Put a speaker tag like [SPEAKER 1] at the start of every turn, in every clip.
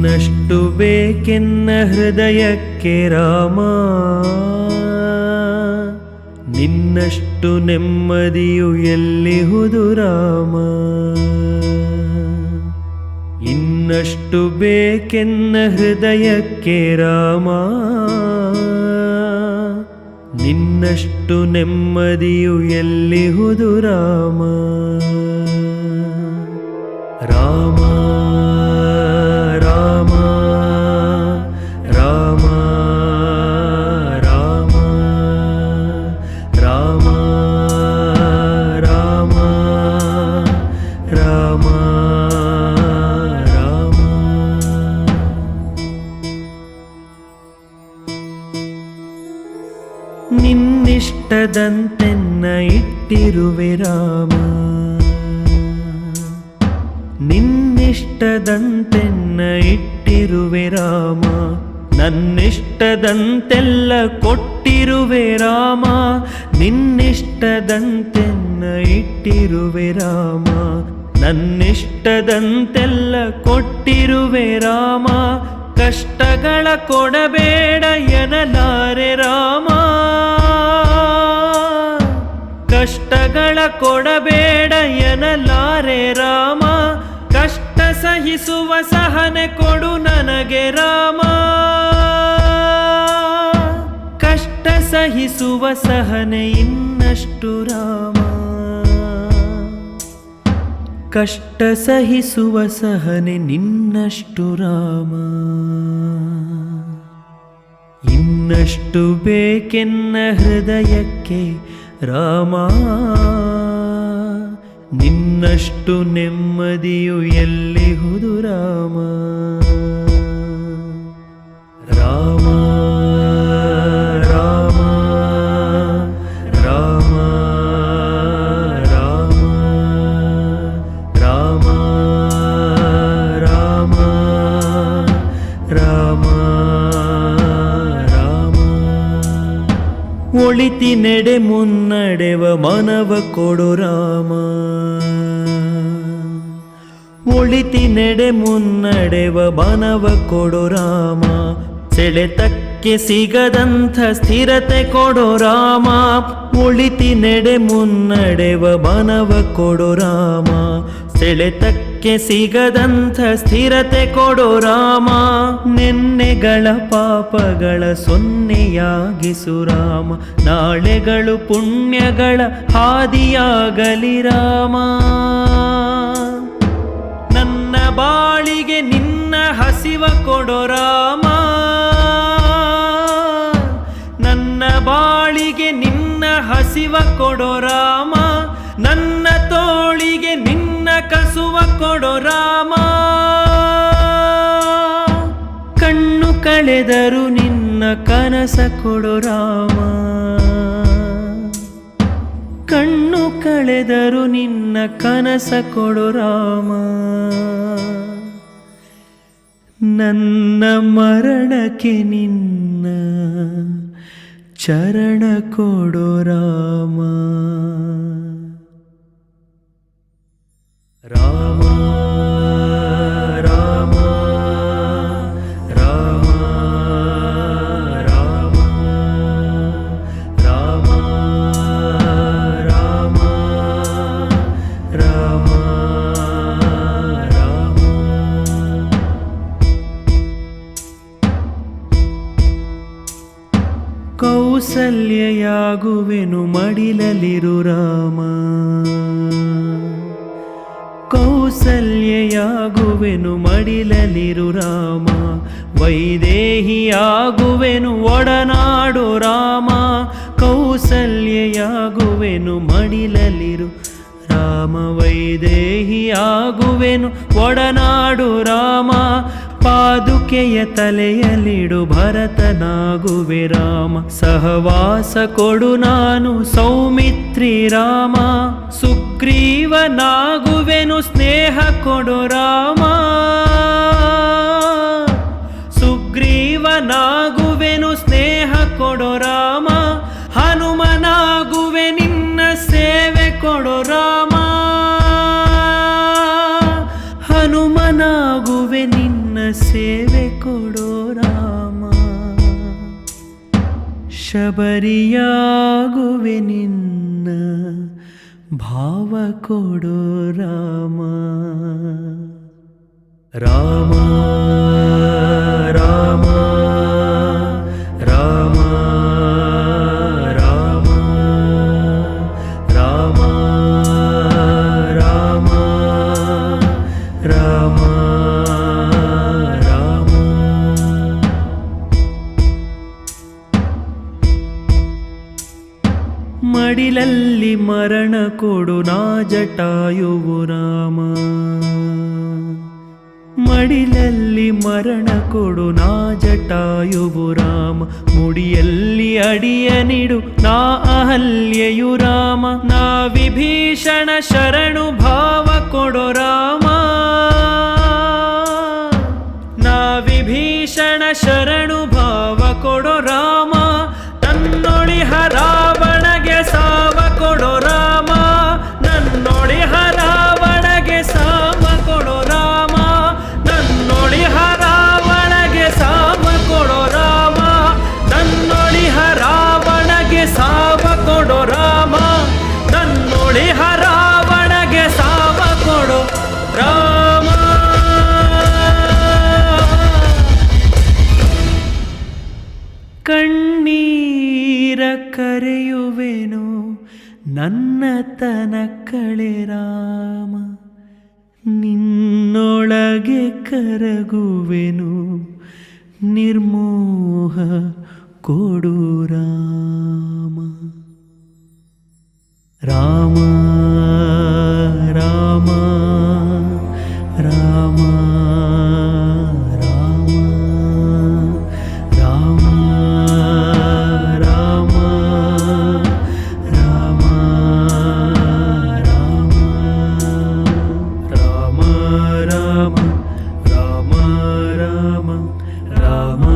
[SPEAKER 1] ನಿನ್ನಷ್ಟು ಬೇಕೆನ್ನ ಹೃದಯಕ್ಕೆ ರಾಮ, ನಿನ್ನಷ್ಟು ನೆಮ್ಮದಿಯು ಎಲ್ಲಿಹುದು ರಾಮ. ಇನ್ನಷ್ಟು ಬೇಕೆನ್ನ ಹೃದಯಕ್ಕೆ ರಾಮ, ನಿನ್ನಷ್ಟು ನೆಮ್ಮದಿಯು ಎಲ್ಲಿಹುದು ರಾಮ. ರಾಮ ರಾಮ ರಾಮ ರಾಮ ರಾಮ ರಾಮ ರಾಮ ರಾಮ. ನಿನ್ನಿಷ್ಟದಂತೆನ್ನ ಇಟ್ಟಿರುವೆ ರಾಮ, ನಿನ್ನಿಷ್ಟದಂತೆನ್ನ ಇಟ್ಟಿರುವೆ ರಾಮ. ನನ್ನಿಷ್ಟದಂತೆಲ್ಲ ಕೊಟ್ಟಿರುವೆ ರಾಮ, ನಿನ್ನಿಷ್ಟದಂತೆನ್ನ ಇಟ್ಟಿರುವೆ ರಾಮ. ನನ್ನಿಷ್ಟದಂತೆಲ್ಲ ಕೊಟ್ಟಿರುವೆ ರಾಮ, ಕಷ್ಟಗಳ ಕೊಡಬೇಡ ಎನ್ನಲಾರೆ ರಾಮ, ಕಷ್ಟಗಳ ಕೊಡಬೇಡ ಎನ್ನಲಾರೆ ರಾಮ. ಕಷ್ಟ ಸಹಿಸುವ ಸಹನೆ ಕೊಡು ನನಗೆ ರಾಮ, ಕಷ್ಟ ಸಹಿಸುವ ಸಹನೆ ಇನ್ನಷ್ಟು ರಾಮ, ಕಷ್ಟ ಸಹಿಸುವ ಸಹನೆ ನಿನ್ನಷ್ಟು ರಾಮ. ಇನ್ನಷ್ಟು ಬೇಕೆನ್ನ ಹೃದಯಕ್ಕೆ ರಾಮ, ನಿನ್ನಷ್ಟು ನೆಮ್ಮದಿಯು ಎಲ್ಲಿಹುದು ರಾಮ. ರಾಮ ರಾಮ ರಾಮ ರಾಮ ರಾಮ ರಾಮ ರಾಮ ರಾಮ. ಒಳಿತಿ ನೆಡೆ ಮುನ್ನಡೆವ ಮನವ ಕೊಡು ರಾಮ, ಒಳಿತಿ ನೆಡೆ ಮುನ್ನಡೆವ ಮನವ ಕೊಡು ರಾಮ. ಸೆಳೆತಕ್ಕೆ ಸಿಗದಂಥ ಸ್ಥಿರತೆ ಕೊಡು ರಾಮ, ಒಳಿತಿ ನೆಡೆ ಮುನ್ನಡೆವ ಮನವ ಕೊಡು ರಾಮ. ಸೆಳೆತಕ್ಕೆ ಸಿಗದಂಥ ಸ್ಥಿರತೆ ಕೊಡು ರಾಮ. ನೆನ್ನೆಗಳ ಪಾಪಗಳ ಸೊನ್ನೆಯಾಗಿಸು ರಾಮ, ನಾಳೆಗಳು ಪುಣ್ಯಗಳ ಹಾದಿಯಾಗಲಿ ರಾಮ. ನನ್ನ ಬಾಳಿಗೆ ನಿನ್ನ ಹಸಿವ ಕೊಡು ರಾಮ, ನನ್ನ ಬಾಳಿಗೆ ನಿನ್ನ ಹಸಿವ ಕೊಡು ರಾಮ. ನನ್ನ ತೋಳಿಗೆ ನಿನ್ನ ಕಸುವ ಕೊಡು ರಾಮ, ಕಣ್ಣು ಕಳೆದರು ನಿನ್ನ ಕನಸ ಕೊಡು ರಾಮ, ಕಣ್ಣು ಕಳೆದರು ನಿನ್ನ ಕನಸ ಕೊಡು ರಾಮ. ನನ್ನ ಮರಣಕ್ಕೆ ನಿನ್ನ ಚರಣ ಕೊಡು ರಾಮ. ರಾಮ ರಾಮ ರಾಮ ರಾಮ ರಾಮ ರಾಮ ರಾಮ ರಾಮ. ಕೌಸಲ್ಯಯಾಗುವೆನು ಮಡಿಲಲಿರು ರಾಮ, ಕೌಸಲ್ಯಯಾಗುವೆನು ಮಡಿಲಲಿರು ರಾಮ. ವೈದೇಹಿಯಾಗುವೆನು ಒಡನಾಡು ರಾಮ, ಕೌಸಲ್ಯಯಾಗುವೆನು ಮಡಿಲಲಿರು ರಾಮ. ವೈದೇಹಿಯಾಗುವೆನು ಒಡನಾಡು ರಾಮ. ಪಾದುಕೆಯ ತಲೆಯಲಿಡು ಭರತನಾಗುವೆ ರಾಮ, ಸಹವಾಸ ಕೊಡು ನಾನು ಸೌಮಿತ್ರಿ ರಾಮ. ಸುಗ್ರೀವನಾಗುವೆನು ಸ್ನೇಹ ಕೊಡು ರಾಮ, ಸುಗ್ರೀವನಾಗುವೆನು ಸ್ನೇಹ ಕೊಡು ರಾಮ. ಹನುಮನಾಗುವೆ ನಿನ್ನ ಸೇವೆ ಕೊಡು ರಾಮ, ಹನುಮನಾಗುವೆ ನಿನ್ನ ಸೇವೆ ಕೊಡೋ ರಾಮ, ಶಬರಿಯಾಗುವೆ ನಿನ್ನ ಭಾವ ಕೊಡೋ ರಾಮ. ರಾಮ ರಾಮ ರಾಮ ರಾಮ ರಾಮ ರಾಮ ರಾಮ ರಾಮ. ಮಡಿಲಲ್ಲಿ ಮರಣ ಕೊಡು ನಾ ಜಟಾಯುವು ರಾಮ, ಮಡಿಲಲ್ಲಿ ಮರಣ ಕೊಡು ನಾ ಜಟಾಯುವು ರಾಮ. ಮುಡಿಯಲ್ಲಿ ಅಡಿಯ ನಿಡು ನಾ ಅಹಲ್ಯೆಯು ರಾಮ, ನಾ ವಿಭೀಷಣ ಶರಣು ಭಾವ ಕೊಡೋ ರಾಮ, ನಾ ವಿಭೀಷಣ ಶರಣು ಭಾವ ಕೊಡೋ ರಾಮ. ನನ್ನೊಳಿಹ ರಾವಣಗೆ ಸಾವ ಕೊಡೋ ರಾಮ, ನನ್ನೊಳಿಹ ರಾವಣಗೆ ಸಾವ ಕೊಡೋ ರಾಮ, ನನ್ನೊಳಿಹ ರಾವಣಗೆ ಸಾವ ಕೊಡೋ ರಾಮ, ನನ್ನೊಳಿಹ ರಾವಣಗೆ ಸಾವ ಕೊಡೋ ರಾಮ, ನನ್ನೊಳಿಹ ರಾವಣಗೆ ಸಾವ ಕೊಡೋ ರಾಮ. ಕಣ್ಣೀರ ಕರೆಯುವೆನು ನನ್ನ ತನ ಕಳೆ ರಾಮ, ನಿನ್ನೊಳಗೆ ಕರಗುವೆನು ನಿರ್ಮೋಹ ಕೊಡು ರಾಮ. ರಾಮ ರಾಮ ರಾಮ ರಾಮ ರಾಮ ರಾಮ ರಾಮ ರಾಮ ರಾಮ ರಾಮ ರಾಮ ರಾಮ ರಾಮ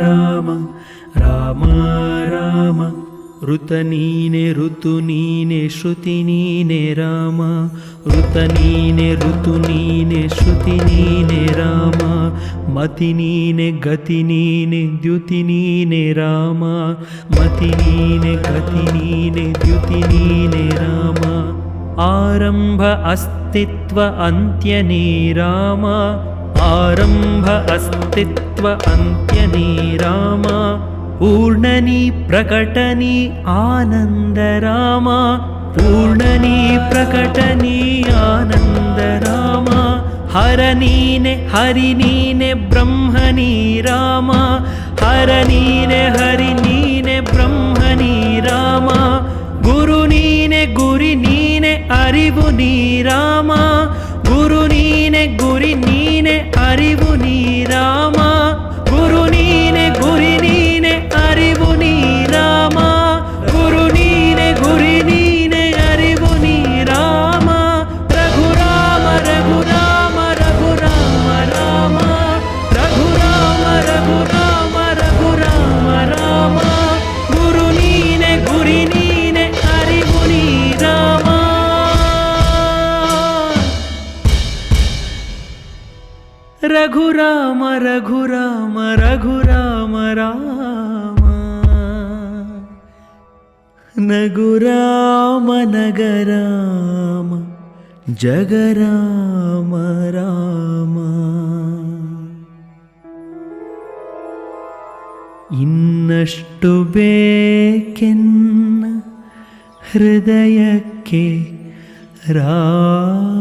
[SPEAKER 1] ರಾಮ ರಾಮ ರಾಮ. ಋತ ನೀನೆ ಋತು ನೀನೆ ಶ್ರುತಿ ನೀನೆ ರಾಮ, ಋತ ನೀನೆ ಋತು ನೀನೆ ಶ್ರುತಿ ನೀನೆ ರಾಮ, ಮತಿ ನೀನೆ ಗತಿ ನೀನೆ ದ್ಯುತಿ ನೀನೆ ರಾಮ, ಮತಿ ನೀನೆ ಗತಿ ನೀನೆ ದ್ಯುತಿ ನೀನೆ ರಾಮ. ಆರಂಭ ಅಸ್ತಿತ್ವ ಅಂತ್ಯ ನೀ ರಾಮ, ಆರಂಭ ಅಸ್ತಿತ್ವ ಅಂತ್ಯ ನೀ ರಾಮ. ಪೂರ್ಣನಿ ಪ್ರಕಟನಿ ಆನಂದ ರಾಮ, ಪೂರ್ಣನಿ ಪ್ರಕಟನಿ ಆನಂದ ರಾಮ. ಹರ ನೀನೆ ಹರಿ ನೀನೆ ಬ್ರಹ್ಮ ನೀ ರಾಮ, ಹರ ನೀನೆ ಹರಿ ನೀನೆ ಬ್ರಹ್ಮ ನೀ ರಾಮ. ಗುರು ನೀನೆ ಗುರಿ ನೀನೆ ಅರಿವು ನೀ ರಾಮ, ಗುರು ನೀನೆ ಗುರಿ ನೀನೆ ಅರಿವು ನೀ ರಾಮ. ಗುರು ನೀನೆ ಗುರಿ ನೀನೆ ಅರಿವು ನೀ ರಾಮ, ಗುರು ನೀನೆ ಗುರಿ ನೀನೆ ಅರಿವು ನೀ ರಾಮ. ರಘುರಾಮ ರಘುರಾಮ ರಘುರಾಮ ರಾಮ, ರಘುರಾಮ ರಘುರಾಮ ರಘುರಾಮ ರಾಮ. ಗುರು ನೀನೆ ಗುರಿ ನೀನೆ ಅರಿವು ನೀ ರಾಮ. ರಘುರಾಮ ರಘುರಾಮ ರಘುರಾಮ ರಾಮ, ನಗುರಾಮ ನಗರಾಮ ಜಗರಾಮ ರಾಮ. ಇನ್ನಷ್ಟು ಬೇಕೆನ್ನ ಹೃದಯಕ್ಕೆ ರಾಮ.